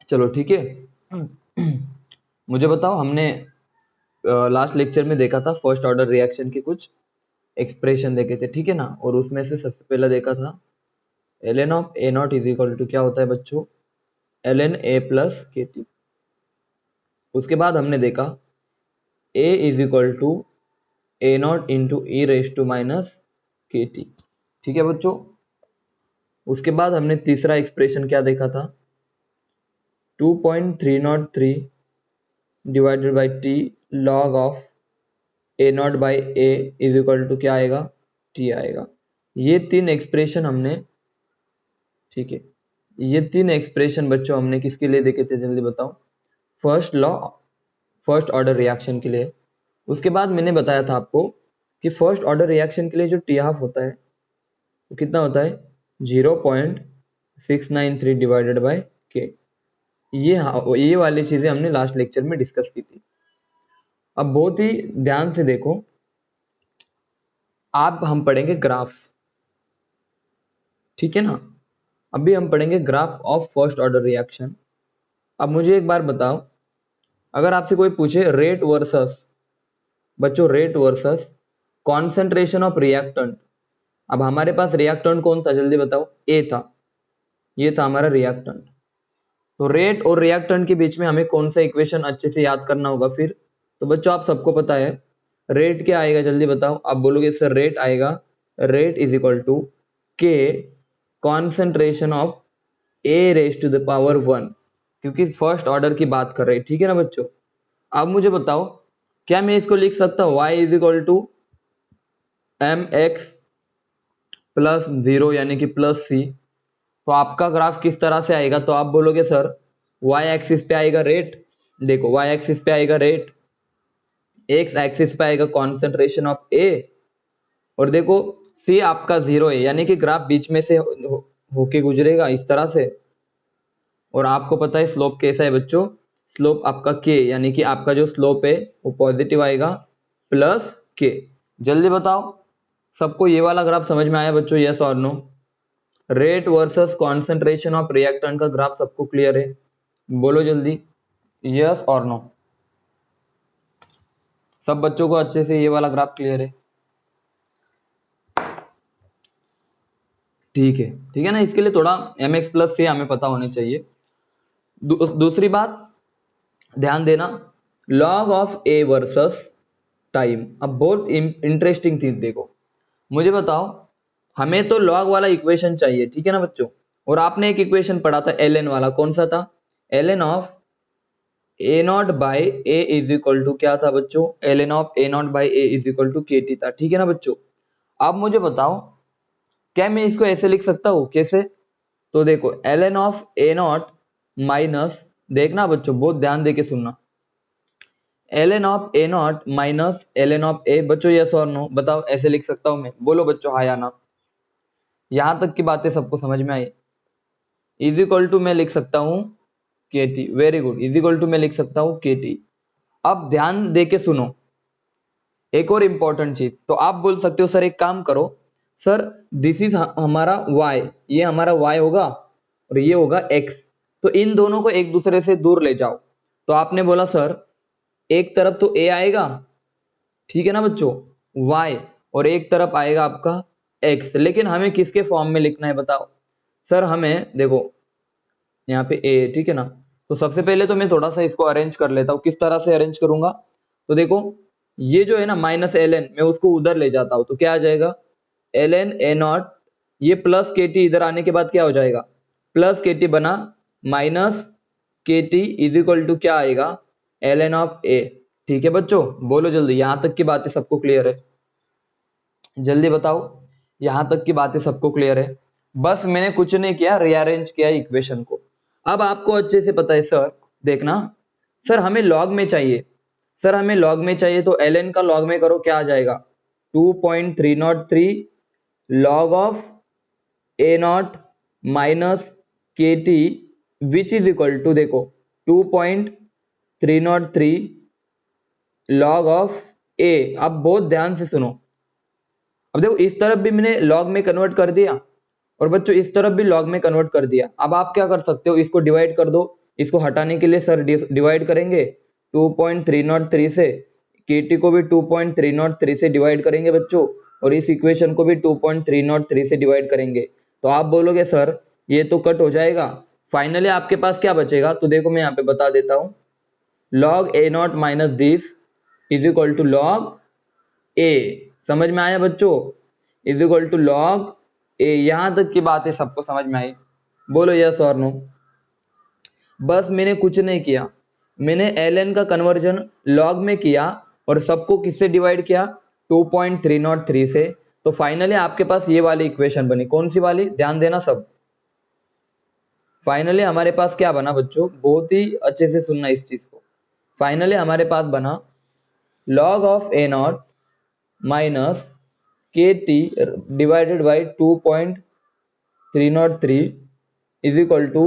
चलो ठीक है। मुझे बताओ, हमने लास्ट लेक्चर में देखा था फर्स्ट ऑर्डर रिएक्शन के कुछ एक्सप्रेशन देखे थे, ठीक है ना। और उसमें से सबसे पहला देखा था ln of A not is equal to क्या होता है बच्चों, ln a plus K T. उसके बाद हमने देखा a is equal to a not into e raise to minus K T, ठीक है बच्चों। उसके बाद हमने तीसरा एक्सप्रेशन क्या देखा था, 2.303 divided by T log of A not by a is equal to क्या आएगा, टी आएगा। ये तीन एक्सप्रेशन हमने, ठीक है, ये तीन एक्सप्रेशन बच्चों हमने किसके लिए देखे थे, जल्दी बताओ। फर्स्ट ऑर्डर रिएक्शन के लिए। उसके बाद मैंने बताया था आपको कि फर्स्ट ऑर्डर रिएक्शन के लिए जो टी हाफ होता है वो कितना होता है, 0.693 डिवाइडेड बाय के। ये वाली चीजें हमने लास्ट लेक्चर में डिस्कस की थी। अब बहुत ही ध्यान से देखो, आप हम पढ़ेंगे ग्राफ, ठीक है ना। अभी हम पढ़ेंगे graph of first order reaction. अब मुझे एक बार बताओ, अगर आपसे कोई पूछे रेट वर्सेस, बच्चों rate versus concentration of reactant. अब हमारे पास रिएक्टेंट कौन था, जल्दी बताओ, ए था, ये था हमारा रिएक्टेंट। तो रेट और रिएक्टेंट के बीच में हमें कौन सा इक्वेशन अच्छे से याद करना होगा फिर। तो बच्चों आप सबको पता है रेट क्या आएगा, जल्दी बताओ। आप बोलोगे सर रेट आएगा, rate is equal to K concentration of A raise to the power 1, क्योंकि फर्स्ट ऑर्डर की बात कर रहे हैं, ठीक है ना बच्चों। अब मुझे बताओ, क्या मैं इसको लिख सकता हूं y is equal to M X plus 0 यानी कि प्लस सी। तो आपका ग्राफ किस तरह से आएगा, तो आप बोलोगे सर y एक्सिस पे आएगा रेट, देखो y एक्सिस पे आएगा रेट, x एक्सिस पे आएगा कॉन्सेंट्रेशन ऑफ a, और देखो c आपका 0 है, यानी कि ग्राफ बीच में से होके गुजरेगा इस तरह से। और आपको पता है स्लोप कैसा है बच्चों, स्लोप आपका k, यानी कि आपका जो स्लोप है वो पॉजिटिव आएगा प्लस k। जल्दी बताओ सबको ये वाला ग्राफ समझ में आया बच्चों, यस और no. Rate versus concentration of reactant का ग्राफ सबको क्लियर है, बोलो जल्दी यस और नो। सब बच्चों को अच्छे से ये वाला ग्राफ क्लियर है, ठीक है, ठीक है ना। इसके लिए थोड़ा एम एक्स प्लस से हमें पता होनी चाहिए। दूसरी बात ध्यान देना, log of A versus time. अब बहुत इंटरेस्टिंग चीज देखो, मुझे बताओ, हमें तो लॉग वाला इक्वेशन चाहिए, ठीक है ना बच्चों। और आपने एक इक्वेशन पढ़ा था ln वाला, कौन सा था, ln of A not by a is equal to क्या था बच्चों, ln of A not by a is equal to K T था, ठीक है ना बच्चों। अब मुझे बताओ, क्या मैं इसको ऐसे लिख सकता हूं, कैसे, तो देखो ln of A nought minus, देखना बच्चों बहुत ध्यान देके सुनना, ln of A nought minus ln of A. बच्चों यस और नो बताओ, ऐसे लिख सकता हूं मैं, बोलो बच्चों हाँ या ना। यहां तक की बातें सबको समझ में आई। इज इक्वल टू मैं लिख सकता हूं K T, very good, is equal to मैं लिख सकता हूं के टी। अब ध्यान देके सुनो एक और इंपॉर्टेंट चीज, तो आप बोल सकते हो सर एक काम करो, सर दिस इज हमारा y, ये हमारा y होगा और ये होगा x, तो इन दोनों को एक दूसरे से दूर ले जाओ। तो आपने बोला सर एक तरफ तो a आएगा, ठीक है ना बच्चों, y, और एक तरफ आएगा आपका x, लेकिन हमें किसके फॉर्म में लिखना है बताओ। सर हमें देखो यहाँ पे a, ठीक है ना। तो सबसे पहले तो मैं थोड़ा सा इसको अरेंज कर लेता हूँ, किस तरह से अरेंज करूंगा, तो देखो ये जो है ना माइनस ln, मैं उसको उधर ले जाता हूं तो क्या आ जाएगा, ln a नॉट, ये प्लस के टी इधर आने के बाद क्या हो जाएगा, प्लस के टी बना minus K T is equal to क्या आएगा, ln ऑफ a, ठीक है बच्चों, बोलो जल्दी, यहां तक की बातें सबको क्लियर है, जल्दी बताओ, यहां तक की बातें सबको क्लियर है। बस मैंने कुछ नहीं किया, रीअरेंज किया इक्वेशन को। अब आपको अच्छे से पता है सर, देखना सर हमें लॉग में चाहिए, सर हमें लॉग में चाहिए, तो ln का लॉग में करो क्या आ जाएगा, 2.303 log of A nought minus K T which is equal to, देखो 2.303 लॉग ऑफ ए। अब बहुत ध्यान से सुनो, अब देखो इस तरफ भी मैंने लॉग में कन्वर्ट कर दिया और बच्चों इस तरफ भी लॉग में कन्वर्ट कर दिया। अब आप क्या कर सकते हो, इसको डिवाइड कर दो, इसको हटाने के लिए सर डिवाइड करेंगे 2.303 से, KT को भी 2.303 से डिवाइड करेंगे बच्चों, और इस इक्वेशन को भी 2.303 से डिवाइड करेंगे। तो आप बोलोगे सर ये तो कट हो जाएगा, फाइनली आपके पास क्या बचेगा? तो देखो मैं यहाँ पे बता देता हूँ, log a not minus this is equal to log a। समझ में आया बच्चों? Is equal to log a। यहां तक की बात है सबको समझ में आई? बोलो यस और नो। बस मैंने कुछ नहीं किया, मैंने ln का कन्वर्जन log में किया और सबको किससे डिवाइड किया? 2.303 से। तो फाइनली आपके पास ये वाली इक्वेशन बनी। कौन सी वाली? ध्यान देना सब। फाइनली हमारे पास क्या बना बच्चों? बहुत ही अच्छे से सुनना इस चीज को। फाइनली हमारे पास बना log of a not minus KT divided by 2.303 is equal to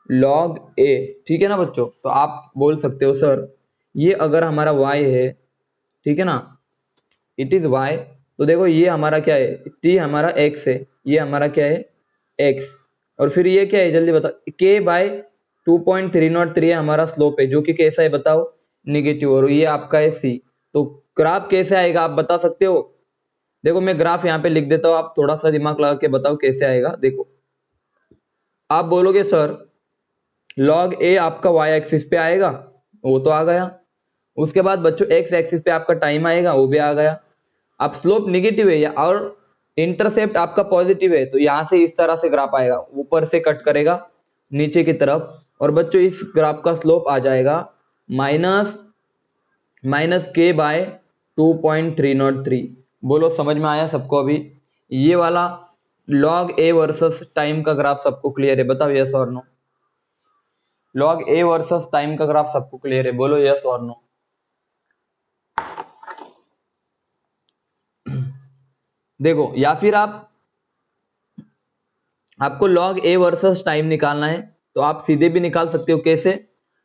log a। ठीक है ना बच्चों? तो आप बोल सकते हो सर ये अगर हमारा y है, ठीक है ना, इट इज y, तो देखो ये हमारा क्या है? t हमारा x है, ये हमारा क्या है? x, और फिर ये क्या है? जल्दी बताओ। k बाय 2.303 है हमारा स्लोप है, जो कि कैसा है बताओ? निगेटिव। और ये आपका है c। तो ग्राफ कैसे आएगा आप बता सकते हो? देखो मैं ग्राफ यहाँ पे लिख देता हूँ, आप थोड़ा सा दिमाग लगा के बताओ कैसे आएगा। देखो आप बोलोगे सर log a आपका y एक्सिस पे आएगा, वो तो आ गया। उसके बाद बच्चों x एक्सिस पे आपका टाइम आएगा, वो भी आ गया। अब स्लोप निगेटिव है या और इंटरसेप्ट आपका पॉजिटिव है, तो यहां से इस तरह से ग्राफ आएगा, ऊपर से कट करेगा नीचे की तरफ, और बच्चों इस ग्राफ का स्लोप आ जाएगा माइनस के बाय 2.303। बोलो समझ में आया सबको? अभी ये वाला log a वर्सेस टाइम का ग्राफ सबको क्लियर है? बताओ यस और no. log a versus time का ग्राफ सबको क्लियर है? बोलो यस और नो। देखो या फिर आपको log a वर्सेस टाइम निकालना है तो आप सीधे भी निकाल सकते हो। कैसे?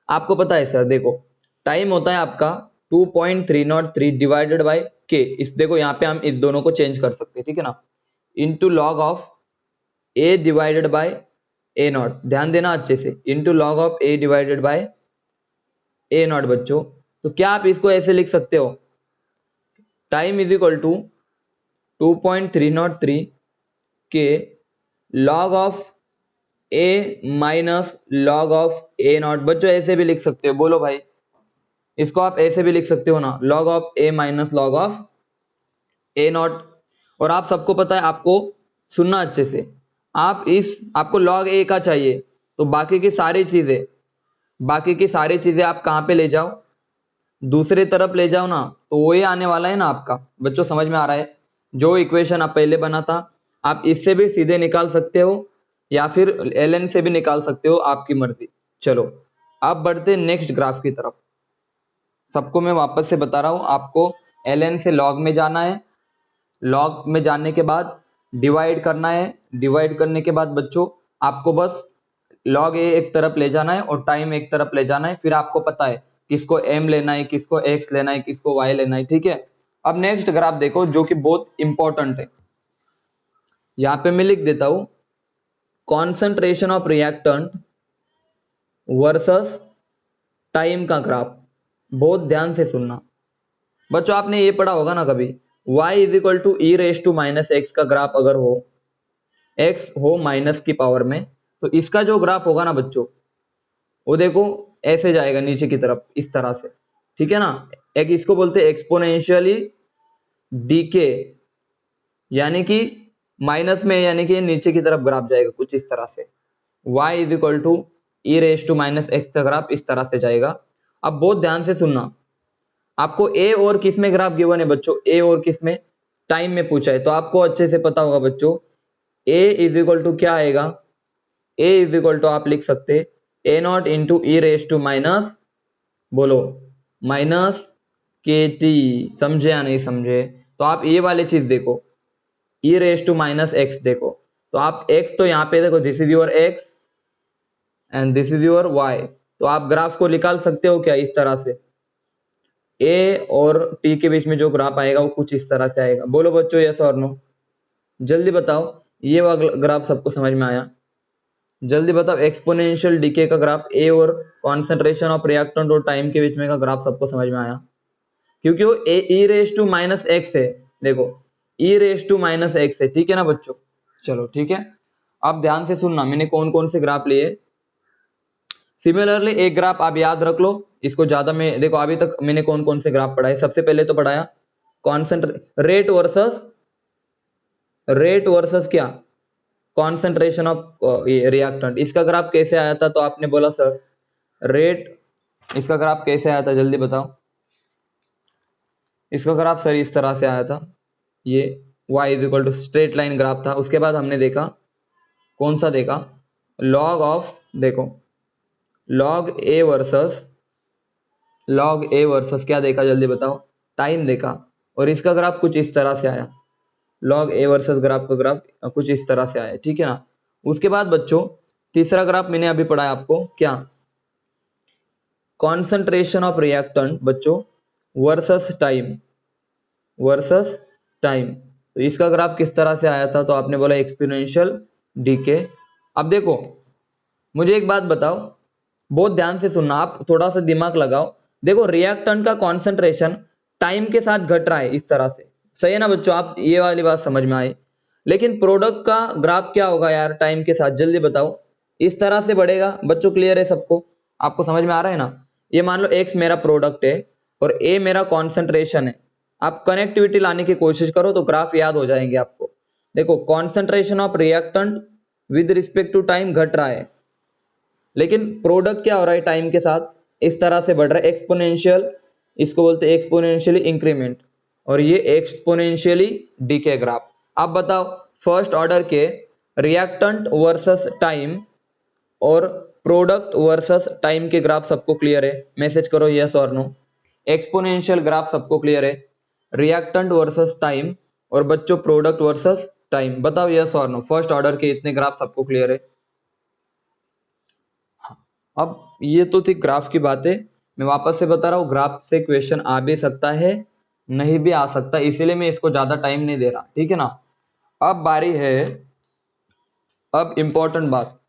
आपको पता है सर, देखो टाइम होता है आपका 2.303 डिवाइडेड बाय के। इस देखो यहाँ पे हम इस दोनों को चेंज कर सकते हैं, ठीक है ना, into log of a divided by a not. ध्यान देना अच्छे से, into log of a divided by a not बच्चों। तो क्या आप इसको ऐसे लिख सकते हो? टाइम इज इक्वल टू 2.303 के log of a minus log of a not. बच्चों ऐसे भी लिख सकते हो, बोलो भाई। इसको आप ऐसे भी लिख सकते हो ना, log of a minus log of a not. और आप सबको पता है, आपको सुनना अच्छे से, आपको log a का चाहिए, तो बाकी की सारी चीजें आप कहाँ पे ले जाओ? दूसरे तरफ ले जाओ ना, तो वही आने वाला है ना आपका। बच्चों समझ में आ रहा है? जो इक्वेशन आप पहले बना था, आप इससे भी सीधे निकाल सकते हो या फिर ln से भी निकाल सकते हो, आपकी मर्जी। चलो अब बढ़ते नेक्स्ट ग्राफ की तरफ। सबको मैं वापस से बता रहा हूं, आपको ln से log में जाना है, log में जाने के बाद डिवाइड करना है, डिवाइड करने के बाद बच्चों आपको बस log a एक तरफ ले जाना है और टाइम एक तरफ ले जाना है। फिर आपको पता है किसको m लेना है, किसको x लेना है, किसको y लेना है, ठीक है। अब नेक्स्ट ग्राफ देखो जो कि बहुत इंपॉर्टेंट है, यहां पे मैं लिख देता हूं concentration of reactant versus time का ग्राफ। बहुत ध्यान से सुनना बच्चों, आपने ये पढ़ा होगा ना कभी, y is equal to e raise to minus x का ग्राफ अगर हो, x हो माइनस की पावर में, तो इसका जो ग्राफ होगा ना बच्चों, वो देखो ऐसे जाएगा नीचे की तरफ इस तरह से, ठीक है ना। एक इसको बोलते हैं एक्सपोनेंशियली डीके, यानी कि माइनस में, यानी कि नीचे की तरफ ग्राफ जाएगा कुछ इस तरह से। y is equal to e raise to minus x का ग्राफ इस तरह से जाएगा। अब बहुत ध्यान से सुनना, आपको a और किस में ग्राफ गिवन है बच्चों? a और किस में? टाइम में पूछा है, तो आपको अच्छे से पता होगा बच्चों, a इज इक्वल टू क्या आएगा? a इज इक्वल टू आप लिख सकते a not into e raise to minus, बोलो माइनस के टी। समझे या नहीं समझे? तो आप ये वाली चीज देखो, ई रेस टू माइनस एक्स देखो, तो आप x तो यहाँ पे देखो, this is your x and this is your y। तो आप ग्राफ को निकाल सकते हो क्या इस तरह से? a और t के बीच में जो ग्राफ आएगा वो कुछ इस तरह से आएगा। बोलो बच्चों यस और नो, जल्दी बताओ। ये वाला ग्राफ सबको समझ में आया? जल्दी बताओ, एक्सपोनेंशियल डीके का ग्राफ ए और कॉन्सेंट्रेशन ऑफ रिएक्टेंट और टाइम के बीच में का ग्राफ सबको समझ में आया, क्योंकि वो ई रेस टू माइनस एक्स है। देखो ई रेस टू माइनस एक्स है, ठीक है ना बच्चों। चलो ठीक है, अब ध्यान से सुनना मैंने कौन कौन से ग्राफ लिए। सिमिलरली एक ग्राफ आप याद रख लो, इसको ज्यादा में देखो अभी तक मैंने कौन कौन से ग्राफ पढ़ाए। सबसे पहले तो पढ़ाया रेट वर्सेस क्या, कॉन्सेंट्रेशन ऑफ रिएक्टेंट। इसका ग्राफ कैसे आया था, तो आपने बोला सर रेट, इसका ग्राफ कैसे आया था जल्दी बताओ। इसका ग्राफ सर इस तरह से आया था, ये y is equal to straight line graph था। उसके बाद हमने देखा कौन सा देखा, लॉग ऑफ, देखो लॉग ए वर्सेस क्या देखा जल्दी बताओ, टाइम देखा। और इसका ग्राफ कुछ इस तरह से आया, लॉग ए वर्सेस ग्राफ का ग्राफ कुछ इस तरह से आया, ठीक है ना। उसके बाद बच्चों तीसरा ग्राफ मैंने अभी पढ़ाया आपको, क्या, कॉन्सेंट्रेशन ऑफ रिएक्टेंट बच्चों वर्सेस टाइम। तो इसका ग्राफ किस तरह से आया था, तो आपने बोला एक्सपोनेंशियल डीके। अब देखो मुझे एक बात बताओ, बहुत ध्यान से सुनना, आप थोड़ा सा दिमाग लगाओ। देखो रिएक्टेंट का कॉन्सेंट्रेशन टाइम के साथ घट रहा है इस तरह से, सही है ना बच्चों, आप ये वाली बात समझ में आई। लेकिन प्रोडक्ट का ग्राफ क्या होगा यार टाइम के साथ, जल्दी बताओ। इस तरह से बढ़ेगा बच्चों, क्लियर है सबको, आपको समझ में आ रहा है ना। ये मान लो एक्स मेरा प्रोडक्ट है और ए मेरा कॉन्सेंट्रेशन है। आप कनेक्टिविटी लाने की कोशिश करो तो ग्राफ याद हो जाएंगे आपको। देखो concentration of reactant with respect to time घट रहा है, लेकिन प्रोडक्ट क्या हो रहा है टाइम के साथ इस तरह से बढ़ रहा है, एक्सपोनेंशियल, इसको बोलते हैं एक्सपोनेंशियली इंक्रीमेंट, और ये एक्सपोनेंशियली डीके ग्राफ। आप बताओ फर्स्ट ऑर्डर के रिएक्टेंट वर्सेस टाइम और प्रोडक्ट वर्सेस टाइम के ग्राफ सबको क्लियर है, मैसेज करो यस और नो। एक्सपोनेंशियल ग्राफ सबको क्लियर है, रिएक्टेंट वर्सेस टाइम और बच्चों प्रोडक्ट वर्सेस टाइम, बताओ यस और नो। फर्स्ट ऑर्डर के इतने ग्राफ सबको क्लियर है। अब ये तो थी ग्राफ की बातें, मैं वापस से बता रहा हूँ ग्राफ से क्वेश्चन आ भी सकता है नहीं भी आ सकता, इसीलिए मैं इसको ज्यादा टाइम नहीं दे रहा, ठीक है ना। अब बारी है, अब इंपॉर्टेंट बात,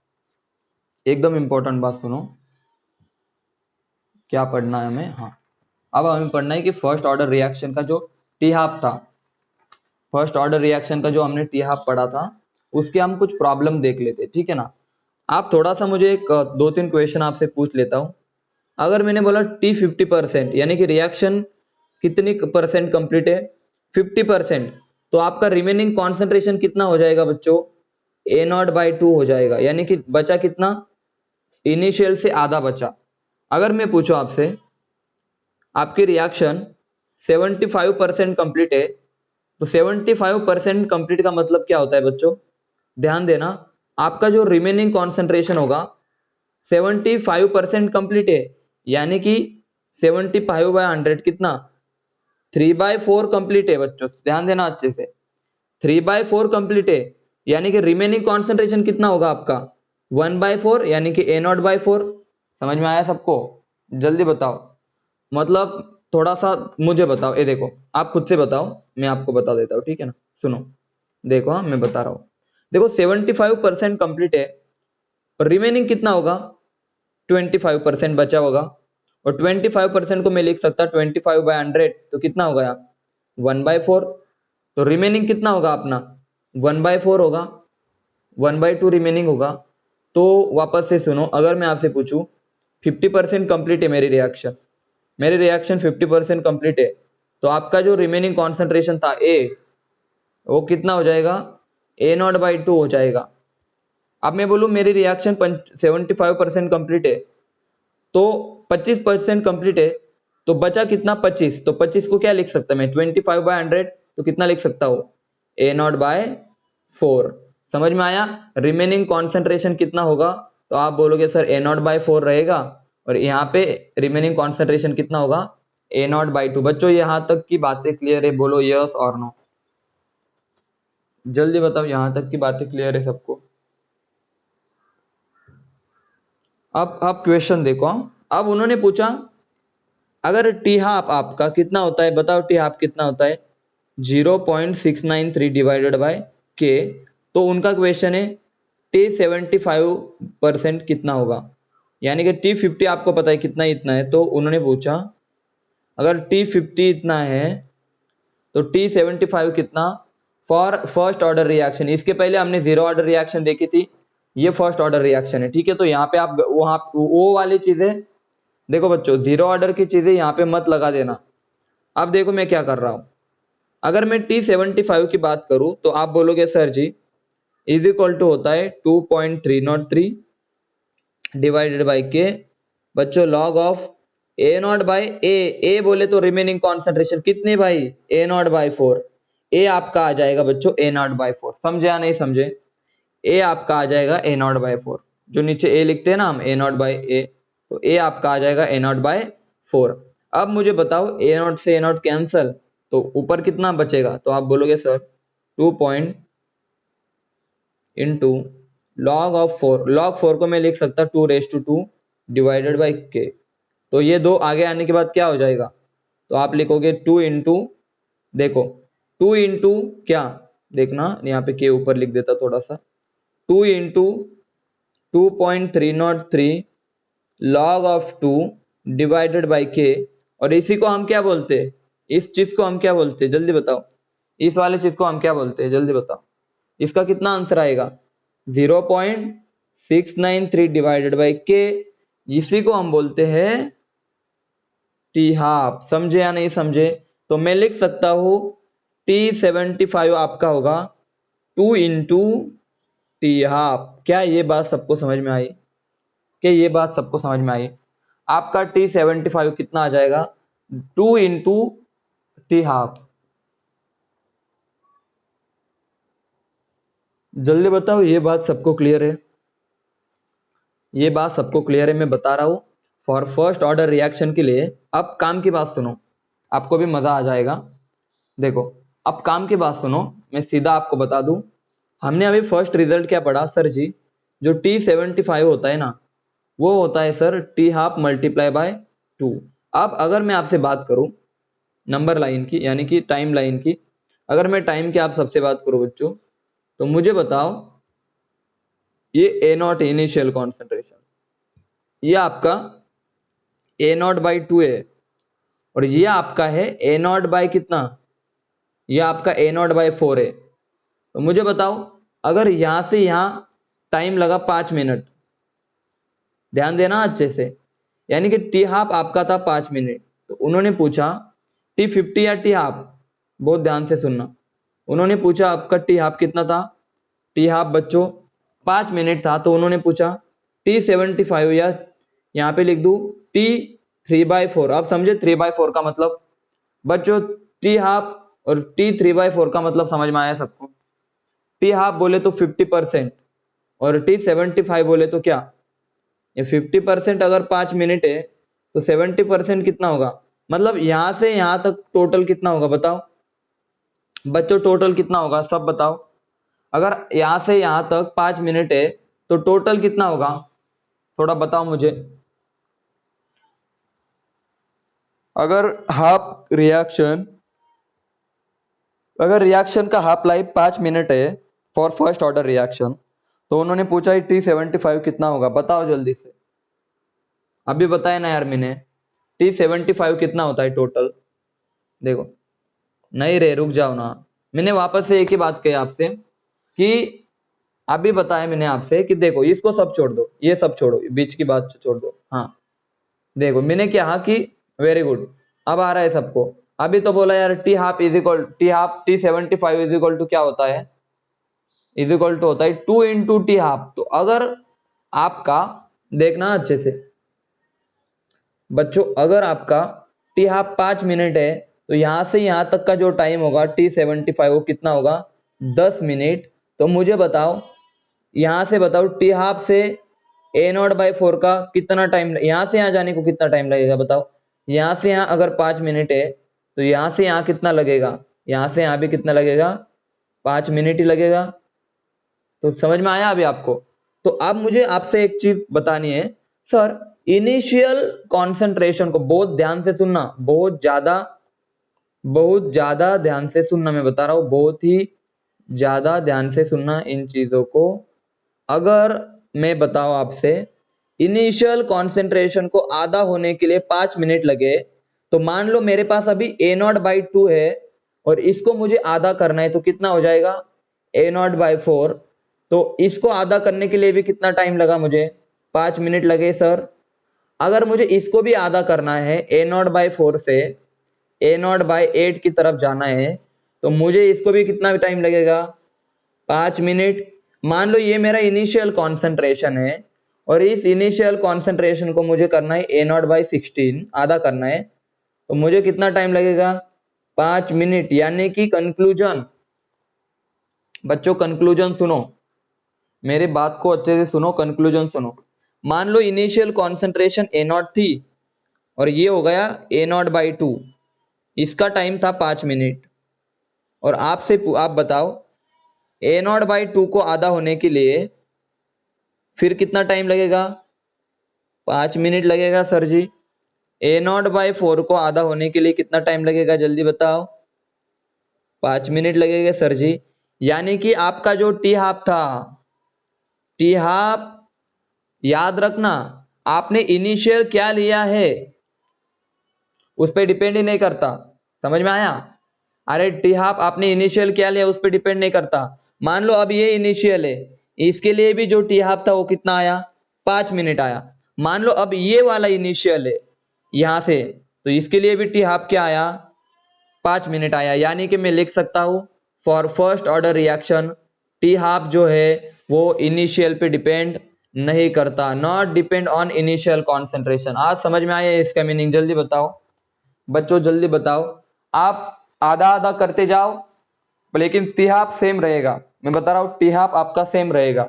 एकदम इंपॉर्टेंट बात सुनो, क्या पढ़ना है हमें, हाँ अब हमें पढ़ना है कि फर्स्ट ऑर्डर रिएक्शन का जो टी हाफ था, फर्स्ट ऑर्डर रिएक्शन का जो हमने टी हाफ पढ़ा था उसके हम कुछ प्रॉब्लम देख लेते, ठीक है ना। आप थोड़ा सा मुझे एक दो तीन क्वेश्चन आपसे पूछ लेता हूं। अगर मैंने बोला टी 50%, यानी कि रिएक्शन कितनी परसेंट कंप्लीट है, 50%, तो आपका रिमेनिंग कॉन्सेंट्रेशन कितना हो जाएगा बच्चों, ए नॉट बाई 2 हो जाएगा, यानी कि बचा कितना, इनिशियल से आधा बचा। अगर मैं पूछूं आपसे आपकी रिएक्शन 75% कंप्लीट है, तो 75% कंप्लीट का मतलब क्या होता है बच्चों, ध्यान देना, आपका जो रिमेनिंग कॉन्सेंट्रेशन होगा 75% कंप्लीट है, यानी कि 75/100 कितना, 3/4 कंप्लीट है बच्चों, ध्यान देना अच्छे से, 3/4 कंप्लीट है, यानी कि रिमेनिंग कॉन्सेंट्रेशन कितना होगा आपका 1/4, यानी कि A0/4। समझ में आया सबको, जल्दी बताओ, मतलब थोड़ा सा मुझे बताओ, ये देखो आप खुद से बताओ, मैं आपको बता देता हूँ, ठीक है ना। सुनो देखो, हाँ मैं बता रहा हूँ, देखो 75% कंप्लीट है और रिमेनिंग कितना होगा, 25% बचा होगा, और 25% को मैं लिख सकता 25/100, तो कितना हो गया 1/4, तो रिमेनिंग कितना होगा अपना 1/4 होगा, 1/2 रिमेनिंग होगा। तो वापस से सुनो, अगर मैं आपसे पूछूं 50% कंप्लीट है मेरी रिएक्शन 50% कंप्लीट है, तो आपका जो रिमेनिंग कॉन्सेंट्रेशन था ए, वो कितना हो जाएगा, A0/2 हो जाएगा। अब मैं बोलूं मेरी रिएक्शन 75% कंप्लीट है, तो 25% कंप्लीट है, तो बचा कितना 25, तो 25 को क्या लिख सकता मैं 25/100, तो कितना लिख सकता हूं A0/4। समझ में आया, रिमेनिंग कॉन्सेंट्रेशन कितना होगा, तो आप बोलोगे सर A0/4 रहेगा, और यहाँ पे रिमेनिंग कॉन्सेंट्रेशन कितना होगा A0/2। बच्चों यहाँ तक की बातें क्लियर है, बोलो यस और नो, जल्दी बताओ यहाँ तक की बातें क्लियर है सबको। अब क्वेश्चन देखो, अब उन्होंने पूछा अगर टी हाफ आपका कितना होता है, बताओ टी हाफ कितना होता है 0.693 डिवाइडेड बाय के, तो उनका क्वेश्चन है T75% कितना होगा, यानी कि T50 आपको पता है कितना इतना है, तो उन्होंने पूछा अगर T50 इतना है तो T75 कितना फॉर फर्स्ट ऑर्डर रिएक्शन। इसके पहले हमने जीरो ऑर्डर रिएक्शन देखी थी, ये फर्स्ट ऑर्डर रिएक्शन है, ठीक है। तो यहाँ पे आप वहां वो वाली चीजें देखो बच्चों, जीरो ऑर्डर की चीजें यहाँ पे मत लगा देना। अब देखो मैं क्या कर रहा हूं, अगर मैं T75 की बात करूं तो आप बोलोगे sir ji is equal to होता है 2.303 डिवाइडेड बाई के, बच्चों log of A not by A बोले तो रिमेनिंग कॉन्सेंट्रेशन कितनी भाई, ए नॉट बाई 4। ए आपका आ जाएगा बच्चों ए नॉट बाई 4, समझे या नहीं समझे। ए आपका आ जाएगा ए नॉट बाई 4, जो नीचे ए लिखते हैं ना हम ए नॉट बाई ए, तो ए आपका आ जाएगा ए नॉट बाई 4। अब मुझे बताओ ए नॉट से ए नॉट कैंसल, तो ऊपर कितना बचेगा, तो आप बोलोगे sir 2 point into log of 4, log 4 को मैं लिख सकता 2 डिवाइडेड बाई के, तो ये दो आगे आने के बाद क्या हो जाएगा, तो आप लिखोगे 2 इंटू, देखो 2 इंटू क्या, देखना यहाँ पे के ऊपर लिख देता थोड़ा सा, 2 into 2.303 log of 2 divided by के, और इसी को हम क्या बोलते हैं, इस चीज को हम क्या बोलते हैं जल्दी बताओ, इस वाले चीज को हम क्या बोलते हैं जल्दी बताओ, इसका कितना आंसर आएगा 0.693 डिवाइडेड बाई के, इसी को हम बोलते हैं टी हाफ, समझे या नहीं समझे। तो मैं लिख सकता हूं T75 आपका होगा 2 इंटू टी हाफ। क्या ये बात सबको समझ में आई, क्या ये बात सबको समझ में आई। आपका T75 कितना आ जाएगा 2 इंटू टी हाफ, जल्दी बताओ ये बात सबको क्लियर है, ये बात सबको क्लियर है, मैं बता रहा हूं फॉर फर्स्ट ऑर्डर रिएक्शन के लिए। अब काम की बात सुनो, आपको भी मजा आ जाएगा। देखो अब काम की बात सुनो, मैं सीधा आपको बता दूं, हमने अभी फर्स्ट रिजल्ट क्या पढ़ा सर जी, जो T75 होता है ना वो होता है sir T half multiply by 2। अब अगर मैं आपसे बात करूं नंबर लाइन की यानी कि टाइम लाइन की, अगर मैं टाइम की आप सबसे बात करूं बच्चों, तो मुझे बताओ ये ए नॉट इनिशियल कॉन्सेंट्रेशन, ये आपका ए नॉट बाई 2 है, और ये आपका है ए नॉट बाई कितना, ये आपका ए नॉट बाई 4 है। तो मुझे बताओ अगर यहां से यहां टाइम लगा 5 मिनट, ध्यान देना अच्छे से, यानी कि टी हाफ आपका था 5 मिनट, तो उन्होंने पूछा T50 या टी हाफ, बहुत ध्यान से सुनना, उन्होंने पूछा आपका टी हाफ कितना था, टी हाफ बच्चों 5 मिनट था, तो उन्होंने पूछा T75 या यहाँ पे लिख दू T3/4। आप समझे 3/4 का मतलब बच्चों, टी हाफ और T3/4 का मतलब समझ में आया सबको। टी हाफ बोले तो 50% और T75 बोले तो क्या, ये 50% अगर 5 मिनट है तो 70% कितना होगा, मतलब यहां से यहां तक टोटल कितना होगा बताओ बच्चों, टोटल कितना होगा सब बताओ। अगर यहां से यहां तक 5 मिनट है तो टोटल कितना होगा, थोड़ा बताओ मुझे। अगर हाफ रिएक्शन, अगर रिएक्शन का हाफ लाइफ 5 मिनट है फॉर फर्स्ट ऑर्डर रिएक्शन, तो उन्होंने पूछा T75 कितना होगा, बताओ जल्दी से, अभी बताया ना यार मैंने, T75 कितना होता है टोटल, देखो नहीं रे रुक जाओ ना, मैंने वापस से एक ही बात कही आपसे कि अभी बताया मैंने आपसे कि देखो इसको सब छोड़ दो, ये सब छोड़ो, बीच की बात छोड़ दो। हाँ देखो मैंने कहा कि वेरी गुड, अब आ रहा है सबको। अभी तो बोला यार T half T75 is equal to क्या होता है, इज इक्वल टू होता है 2 इंटू टी हाफ। तो अगर आपका देखना अच्छे से बच्चों, अगर आपका टी हाफ 5 मिनट है तो यहां से यहां तक का जो टाइम होगा T75 वो कितना होगा 10 मिनट। तो मुझे बताओ यहां से बताओ टी हाफ से ए नॉट बाई 4 का कितना टाइम, यहां से यहां जाने को कितना टाइम लगेगा बताओ। यहां से यहां अगर 5 मिनट है तो यहां से यहां कितना लगेगा, यहां से यहां भी कितना लगेगा 5 मिनट ही लगेगा। तो समझ में आया अभी आपको। तो अब मुझे आपसे एक चीज बतानी है सर, इनिशियल कॉन्सेंट्रेशन को बहुत ध्यान से सुनना, बहुत ज्यादा ध्यान से सुनना, मैं बता रहा हूं बहुत ही ज्यादा ध्यान से सुनना इन चीजों को, अगर मैं बताऊं आपसे इनिशियल कॉन्सेंट्रेशन को आधा होने के लिए 5 मिनट लगे, तो मान लो मेरे पास अभी a0/2 है और इसको मुझे आधा करना है, तो कितना हो जाएगा a0/4। तो इसको आधा करने के लिए भी कितना टाइम लगा मुझे, 5 मिनट लगे सर। अगर मुझे इसको भी आधा करना है a0/4 से a0/8 की तरफ जाना है, तो मुझे इसको भी कितना टाइम लगेगा, 5 मिनट। मान लो ये मेरा इनिशियल कॉन्सेंट्रेशन है और इस इनिशियल कॉन्सेंट्रेशन को मुझे करना है a0/16 आधा करना है, तो मुझे कितना टाइम लगेगा, 5 मिनट। यानी कि कंक्लूजन, बच्चों कंक्लूजन सुनो, मेरी बात को अच्छे से सुनो, कंक्लूजन सुनो। मान लो इनिशियल कॉन्सेंट्रेशन a0 थी और ये हो गया a0/2, इसका टाइम था 5 मिनट। और आप बताओ a0/2 को आधा होने के लिए फिर कितना टाइम लगेगा, 5 मिनट लगेगा सर जी। a0/4 को आधा होने के लिए कितना टाइम लगेगा, जल्दी बताओ, 5 मिनट लगेगा सर जी। यानी कि आपका जो टी हाफ था, टी हाफ याद रखना, आपने इनिशियल क्या लिया है उस पर डिपेंड ही नहीं करता। समझ में आया? अरे टी हाफ आपने इनिशियल क्या लिया उस पर डिपेंड नहीं करता। मान लो अब ये इनिशियल है, इसके लिए भी जो टी हाफ था वो कितना आया, 5 मिनट आया। मान लो अब ये वाला इनिशियल है यहां से, तो इसके लिए भी टी हाफ क्या आया, 5 मिनट आया। यानी कि मैं लिख सकता हूं for first order reaction T half जो है वो इनिशियल पे डिपेंड नहीं करता, not depend on initial concentration. आज समझ में आया इसका मीनिंग, जल्दी बताओ बच्चों, जल्दी बताओ। आप आधा आधा करते जाओ लेकिन टी हाफ सेम रहेगा, मैं बता रहा हूं टी हाफ आपका सेम रहेगा,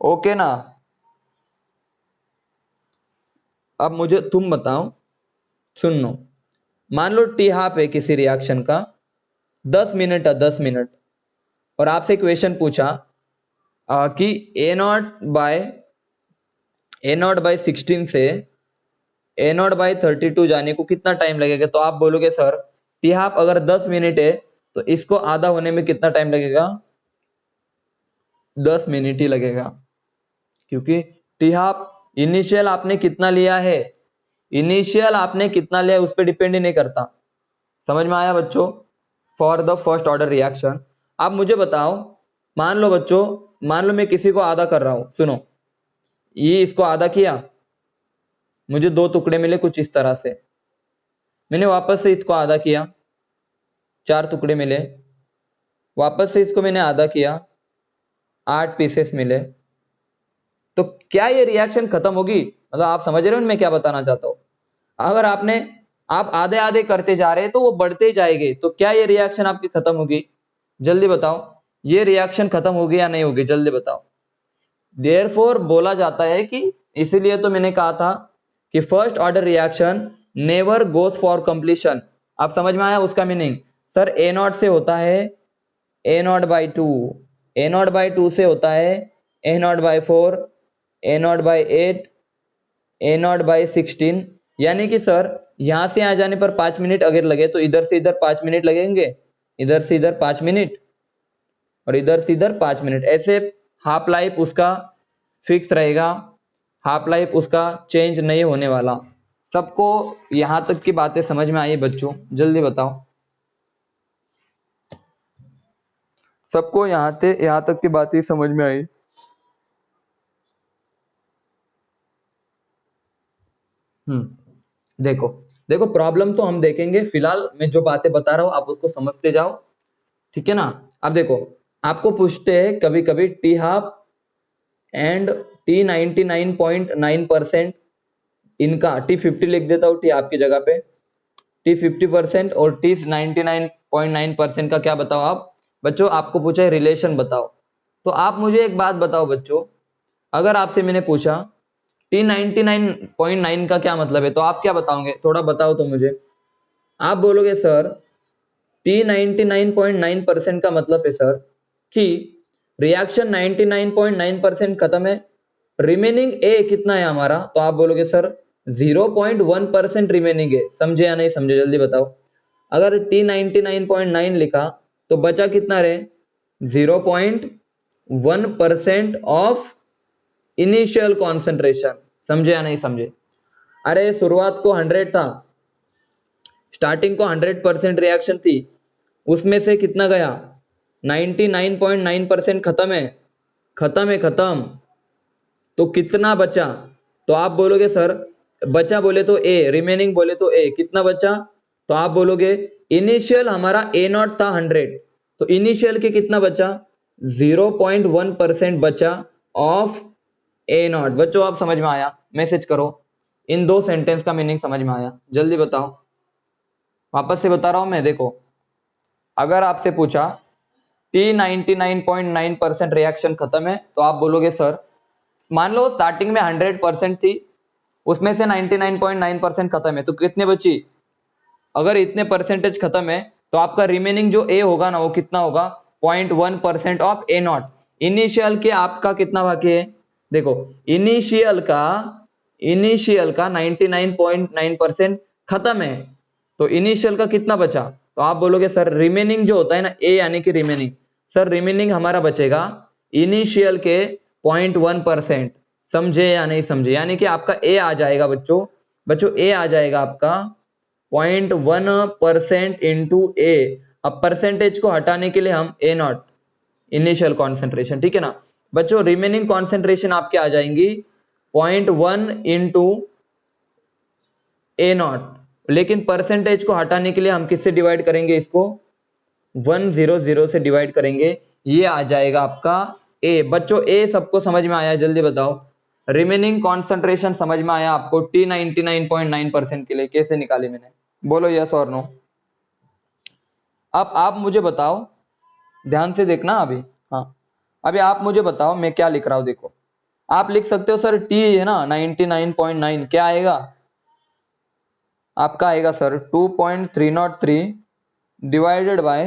ओके ना। अब मुझे तुम बताओ, सुन लो, मान लो टी हाफ है किसी रिएक्शन का, 10 मिनट है, 10 मिनट, और आपसे क्वेश्चन पूछा कि a0/16 से a0/32 जाने को कितना टाइम लगेगा, तो आप बोलोगे सर टी हाफ अगर 10 मिनट है तो इसको आधा होने में कितना टाइम लगेगा, 10 मिनट ही लगेगा। क्योंकि टी हाफ इनिशियल आपने कितना लिया है, इनिशियल आपने कितना लिया है उस पर डिपेंड ही नहीं करता। समझ में आया बच्चों? For the first order reaction. आप मुझे बताओ, मान लो बच्चों, मान लो मैं किसी को आधा कर रहा हूं, सुनो, ये इसको आधा किया, मुझे 2 टुकड़े मिले कुछ इस तरह से, मैंने वापस से इसको आधा किया, 4 टुकड़े मिले, वापस से इसको मैंने आधा किया, 8 पीसेस मिले। तो क्या ये रिएक्शन खत्म होगी? मतलब आप समझ रहे हो मैं क्या बताना चाहता हूं? अगर आप आधे आधे करते जा रहे हैं तो वो बढ़ते ही जाएंगे, तो क्या ये रिएक्शन आपकी खत्म होगी? जल्दी बताओ, ये रिएक्शन खत्म होगी या नहीं होगी, जल्दी बताओ। देयरफॉर बोला जाता है कि, इसीलिए तो मैंने कहा था कि first order reaction never goes for completion. आप समझ में आया उसका मीनिंग? सर a0 से होता है a0/2, a0/2 से होता है a0/4, a0/8, a0/16। यानी कि सर यहां से आ जाने पर 5 मिनट अगर लगे तो इधर से इधर 5 मिनट लगेंगे, इधर से इधर 5 मिनट और इधर से इधर 5 मिनट, ऐसे हाफ लाइफ उसका फिक्स रहेगा, हाफ लाइफ उसका चेंज नहीं होने वाला। सबको यहां तक की बातें समझ में आई बच्चों, जल्दी बताओ, सबको यहां तक की बातें समझ में आई? देखो देखो, प्रॉब्लम तो हम देखेंगे, फिलहाल मैं जो बातें बता रहा हूं आप उसको समझते जाओ, ठीक है ना। अब देखो, आपको पूछते हैं कभी कभी टी हाफ एंड T99.9%, इनका T50 लिख देता हूं टी हाफ की जगह पे, T50% और T99.9% का क्या बताओ आप बच्चों, आपको पूछा है रिलेशन बताओ। तो आप मुझे एक बात बताओ बच्चों, अगर आपसे मैंने पूछा T99.9 का क्या मतलब है, तो आप क्या बताओगे, थोड़ा बताओ तो मुझे। आप बोलोगे सर T99.9% का मतलब है सर कि रिएक्शन 99.9% खत्म है, रिमेनिंग ए कितना है हमारा, तो आप बोलोगे सर 0.1% रिमेनिंग है। समझे या नहीं समझे, जल्दी बताओ। अगर T99.9 लिखा तो बचा कितना रहे, 1% ऑफ इनिशियल कॉन्सेंट्रेशन। समझे या नहीं समझे? अरे शुरुआत को 100 था, स्टार्टिंग को 100% रिएक्शन थी, उसमें से कितना गया? 99.9% खत्म है, खत्म है, खत्म। तो कितना बचा? तो आप बोलोगे सर बचा बोले तो ए, रिमेनिंग बोले तो ए, कितना बचा? तो आप बोलोगे इनिशियल हमारा ए नॉट था 100, तो इनिशियल के कितना बचा? 0.1% बचा ऑफ ए नॉट। बच्चों आप समझ में आया? मैसेज करो, इन दो सेंटेंस का मीनिंग समझ में आया? जल्दी बताओ, वापस से बता रहा हूं मैं। देखो अगर आपसे पूछा T 99.9% रिएक्शन खत्म है, तो आप बोलोगे सर मान लो स्टार्टिंग में 100% थी, उसमें से 99.9% खत्म है, तो कितने बची? अगर इतने परसेंटेज खत्म है तो आपका रिमेनिंग जो ए होगा ना वो कितना होगा? 0.1% ऑफ ए नॉट। इनिशियल के आपका कितना बाकी है? देखो इनिशियल का 99.9% खत्म है, तो इनिशियल का कितना बचा? तो आप बोलोगे सर रिमेनिंग जो होता है ना ए, यानी कि रिमेनिंग, सर रिमेनिंग हमारा बचेगा इनिशियल के 0.1%। समझे या नहीं समझे? यानी कि आपका ए आ जाएगा बच्चों ए आ जाएगा आपका 0.1% इंटू ए। अब परसेंटेज को हटाने के लिए हम ए नॉट इनिशियल कॉन्सेंट्रेशन, ठीक है ना बच्चों। रिमेनिंग कॉन्सेंट्रेशन आपके आ जाएंगी 0.1 इंटू ए नॉट, लेकिन परसेंटेज को हटाने के लिए हम किससे डिवाइड करेंगे? इसको 100 से डिवाइड करेंगे, ये आ जाएगा आपका ए। बच्चों ए सबको समझ में आया? जल्दी बताओ। रिमेनिंग कॉन्सेंट्रेशन समझ में आया आपको T 99.9% के लिए? कैसे निकाले मैंने? बोलो यस और नो। अब आप मुझे बताओ, ध्यान से देखना अभी। हाँ अभी आप मुझे बताओ मैं क्या लिख रहा हूं। देखो आप लिख सकते हो सर T है ना 99.9, क्या आएगा आपका? आएगा sir 2.303 divided by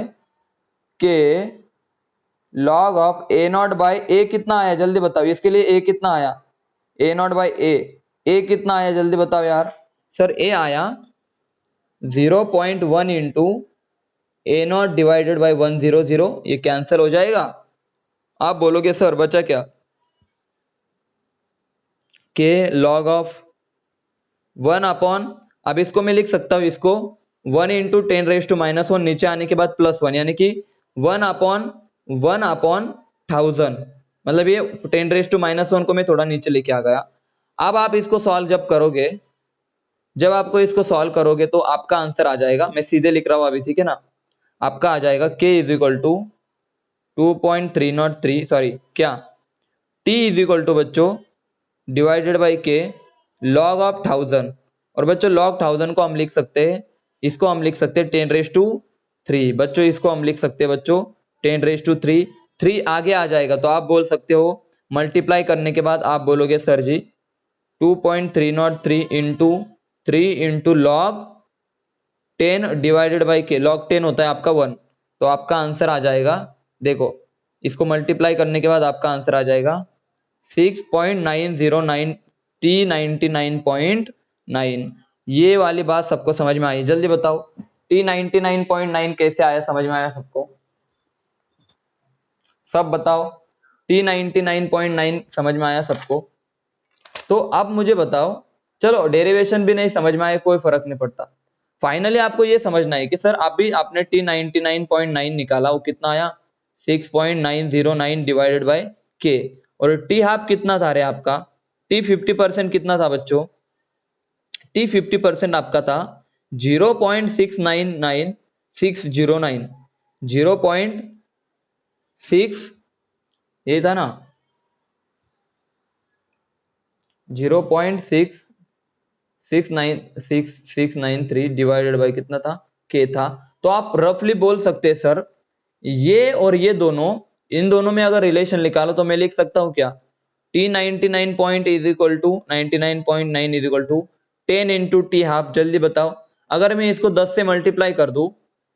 K log of A not by A. कितना आया जल्दी बताओ? इसके लिए ए कितना आया? ए नॉट बाय ए कितना आया जल्दी बताओ यार? सर ए आया 0.1 into A not divided by 100, ये कैंसिल हो जाएगा। आप बोलोगे सर बचा क्या? के लॉग ऑफ 1 अपॉन, अब इसको मैं लिख सकता हूं, इसको 1 इंटू 10⁻⁻1 नीचे आने के बाद +1, यानी कि 1 अपॉन 1000, मतलब ये 10⁻1 को मैं थोड़ा नीचे लेके आ गया। अब आप इसको सॉल्व जब आपको इसको सॉल्व करोगे तो आपका आंसर आ जाएगा, मैं सीधे लिख रहा हूं अभी, ठीक है ना। आपका आ जाएगा k is equal to 2.303, sorry क्या, t इज इक्वल टू बच्चों divided by k log of 1000। और बच्चों लॉग 1000 को हम लिख सकते हैं, इसको हम लिख सकते हैं 10⁻3। बच्चों इसको हम लिख सकते हैं बच्चों 10⁻3, 3 आगे आ जाएगा तो आप बोल सकते हो मल्टीप्लाई करने के बाद आप बोलोगे sir ji 2.303 into 3 into log 10 divided by K, log 10 होता है आपका 1, तो आपका आंसर आ जाएगा, देखो इसको मल्टीप्लाई करने के बाद आपका आंसर आ जाएगा 6.909 T 99.9। ये वाली बात सबको समझ में आई? जल्दी बताओ T 99.9 कैसे आया? समझ में आया सबको? सब बताओ T 99.9 समझ में आया सबको? तो अब मुझे बताओ, चलो डेरिवेशन भी नहीं समझ में आया कोई फर्क नहीं पड़ता, फाइनली आपको ये समझना है कि सर अभी आपने T 99.9 निकाला, वो कितना आया? 6.909 डिवाइडेड बाय K। और T हाफ कितना था रे आपका? T 50% कितना था बच्चों? T 50% आपका था 0.699609, 0.6 ये था ना 0.669693 डिवाइडेड बाय कितना था? K था। तो आप रफली बोल सकते हैं सर ये और ये दोनों, इन दोनों में अगर रिलेशन निकालो तो मैं लिख सकता हूं क्या? T 99 is equal to 99.9 is equal to 10 into T half. जल्दी बताओ अगर मैं इसको 10 से मल्टीप्लाई कर दूं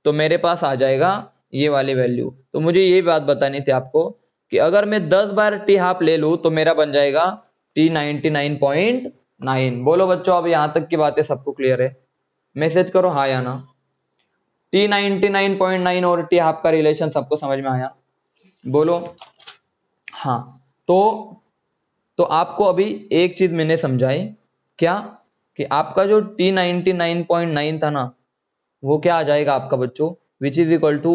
तो मेरे पास आ जाएगा ये वाली वैल्यू। तो मुझे ये बात बतानी थी आपको कि अगर मैं 10 बार टी हाफ ले लूं तो मेरा बन जाएगा T 99.9। बोलो बच्चों अब यहां तक की बातें सबको क्लियर है? मैसेज करो हाँ या ना। T 99.9 और टी हाफ का रिलेशन सबको समझ में आया? बोलो हाँ, तो आपको अभी एक चीज मैंने समझाई, क्या कि आपका जो T99.9 था ना, वो क्या आ जाएगा आपका बच्चों, which is equal to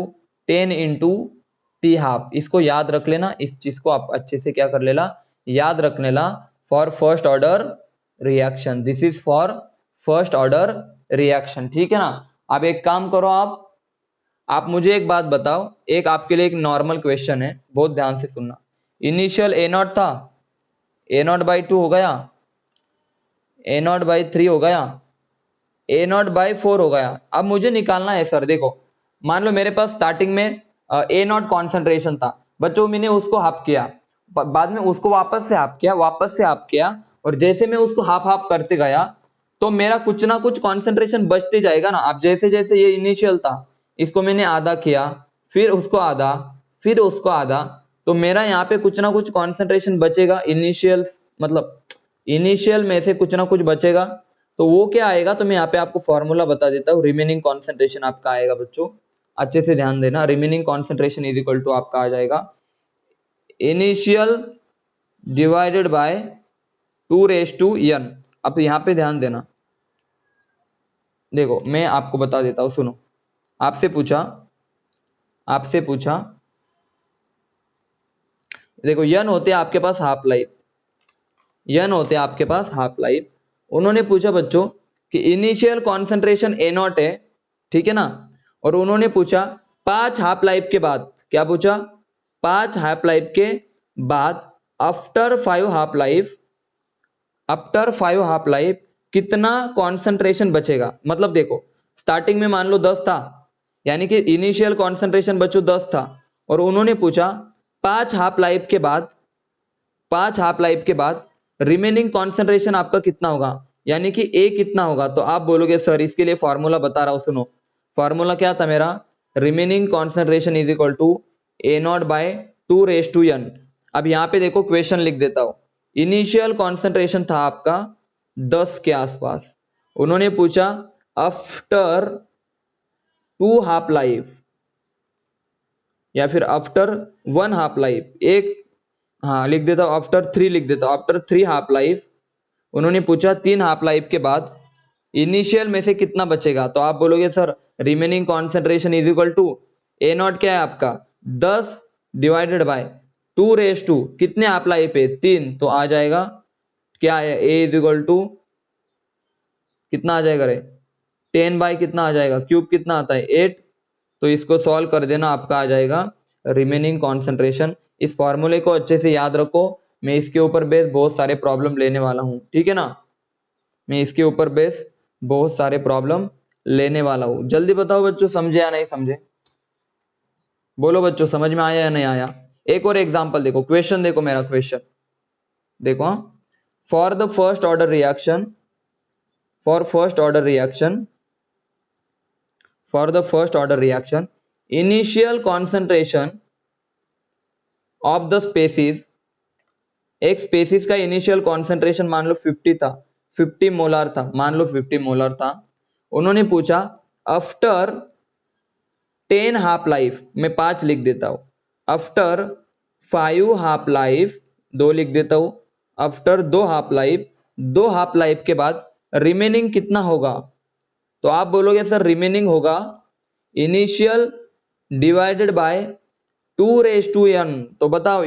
10 into T half. इसको याद रख लेना, इस चीज को आप अच्छे से क्या कर लेना, याद रख लेना, for first order reaction, this is for first order reaction, ठीक है ना। अब एक काम करो, आप मुझे एक बात बताओ, एक आपके लिए एक नॉर्मल क्वेश्चन है, बहुत ध्यान से सुनना। इनिशियल ए नॉट था, ए नॉट बाई 2 हो गया, ए नॉट बाई 3 हो गया, ए नॉट बाई 4 हो गया। अब मुझे निकालना है सर, देखो मान लो मेरे पास स्टार्टिंग में ए नॉट कॉन्सेंट्रेशन था बच्चों, मैंने उसको हाफ किया, बाद में उसको वापस से हाफ किया, वापस से हाफ किया, और जैसे मैं उसको हाफ हाफ करते गया तो मेरा कुछ ना कुछ कॉन्सेंट्रेशन बचते जाएगा ना। अब जैसे जैसे ये इनिशियल था, इसको मैंने आधा किया, फिर उसको आधा, फिर उसको आधा, तो मेरा यहाँ पे कुछ ना कुछ कॉन्सेंट्रेशन बचेगा इनिशियल, मतलब इनिशियल में से कुछ ना कुछ बचेगा। तो वो क्या आएगा, तो मैं यहाँ पे आपको फॉर्मूला बता देता हूँ। रिमेनिंग कॉन्सेंट्रेशन आपका आएगा बच्चों, अच्छे से ध्यान देना, remaining concentration is equal to आपका आ जाएगा initial divided by 2 raise to n। अब यहाँ पे ध्यान देना, देखो मैं आपको बता देता हूँ, सुनो। आपसे पूछा, देखो n होते हैं आपके पास हाफ लाइफ, n होते हैं आपके पास हाफ लाइफ। उन्होंने पूछा बच्चों कि इनिशियल कॉन्सेंट्रेशन ए नॉट है, ठीक है ना, और उन्होंने पूछा 5 हाफ लाइफ के बाद, क्या पूछा, 5 हाफ लाइफ के बाद after 5 half life, after 5 half life कितना कॉन्सेंट्रेशन बचेगा। मतलब देखो स्टार्टिंग में मान लो 10 था, यानी कि इनिशियल कॉन्सेंट्रेशन बच्चों 10 था, और उन्होंने पूछा 5 हाफ लाइफ के बाद, 5 हाफ लाइफ के बाद रिमेनिंग कॉन्सेंट्रेशन आपका कितना होगा, यानी कि ए कितना होगा। तो आप बोलोगे सर इसके लिए फॉर्मूला बता रहा हूं, सुनो। फॉर्मूला क्या था मेरा, remaining concentration is equal to a not by 2 raise to n। अब यहाँ पे देखो क्वेश्चन लिख देता हूं। इनिशियल कॉन्सेंट्रेशन था आपका 10 के आसपास, उन्होंने पूछा आफ्टर 2 हाफ लाइफ या फिर आफ्टर 1 हाफ लाइफ, एक, हाँ लिख देता हूं आफ्टर 3, लिख देता हूं आफ्टर 3 हाफ लाइफ। उन्होंने पूछा 3 हाफ लाइफ के बाद इनिशियल में से कितना बचेगा। तो आप बोलोगे sir remaining concentration is equal to a not क्या है आपका 10 डिवाइडेड बाय 2 रेज़ टू, कितने हाफ लाइफ है 3, तो आ जाएगा क्या है, ए इज इक्वल टू कितना आ जाएगा रे, 10 बाई कितना आ जाएगा, क्यूब कितना आता है 8। तो इसको सॉल्व कर देना, आपका आ जाएगा रिमेनिंग कॉन्सेंट्रेशन। इस फॉर्मूले को अच्छे से याद रखो, मैं इसके ऊपर बेस बहुत सारे प्रॉब्लम लेने वाला हूं, ठीक है ना, मैं इसके ऊपर बेस बहुत सारे प्रॉब्लम लेने वाला हूं। जल्दी बताओ बच्चों, समझे या नहीं समझे, बोलो बच्चों समझ में आया या नहीं आया। एक और एग्जांपल देखो, क्वेश्चन देखो, मेरा क्वेश्चन देखो, for the first order reaction, for first order reaction, for the first order reaction initial concentration of the species, एक स्पेसीज का इनिशियल कॉन्सेंट्रेशन मान लो 50 था, 50 मोलार था, मान लो 50 मोलार था। उन्होंने पूछा आफ्टर 10 हाफ लाइफ, मैं 5 लिख देता हूं, आफ्टर 5 हाफ लाइफ 2 लिख देता हूं, after 2 half life, 2 half life के बाद रिमेनिंग कितना होगा। तो आप बोलोगे सर रिमेनिंग होगा initial divided by 2 raise to n। तो बताओ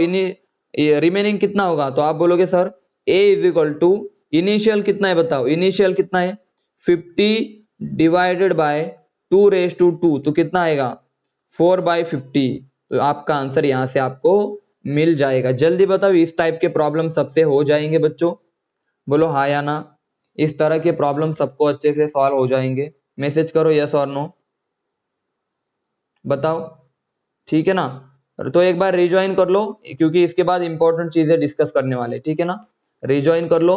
रिमेनिंग कितना होगा। तो आप बोलोगे sir a is equal to initial कितना है, बताओ इनिशियल कितना है 50 डिवाइडेड बाय 2 रेज़ टू 2, तो कितना आएगा 4/50। तो आपका आंसर यहां से आपको मिल जाएगा। जल्दी बताओ, इस टाइप के प्रॉब्लम सबसे हो जाएंगे बच्चों, बोलो हाँ या ना। इस तरह के प्रॉब्लम सबको अच्छे से सॉल्व हो जाएंगे, मैसेज करो यस और नो, बताओ, ठीक है ना। तो एक बार रिज्वाइन कर लो, क्योंकि इसके बाद इंपॉर्टेंट चीजें डिस्कस करने वाले, ठीक है ना, रिज्वाइन कर लो।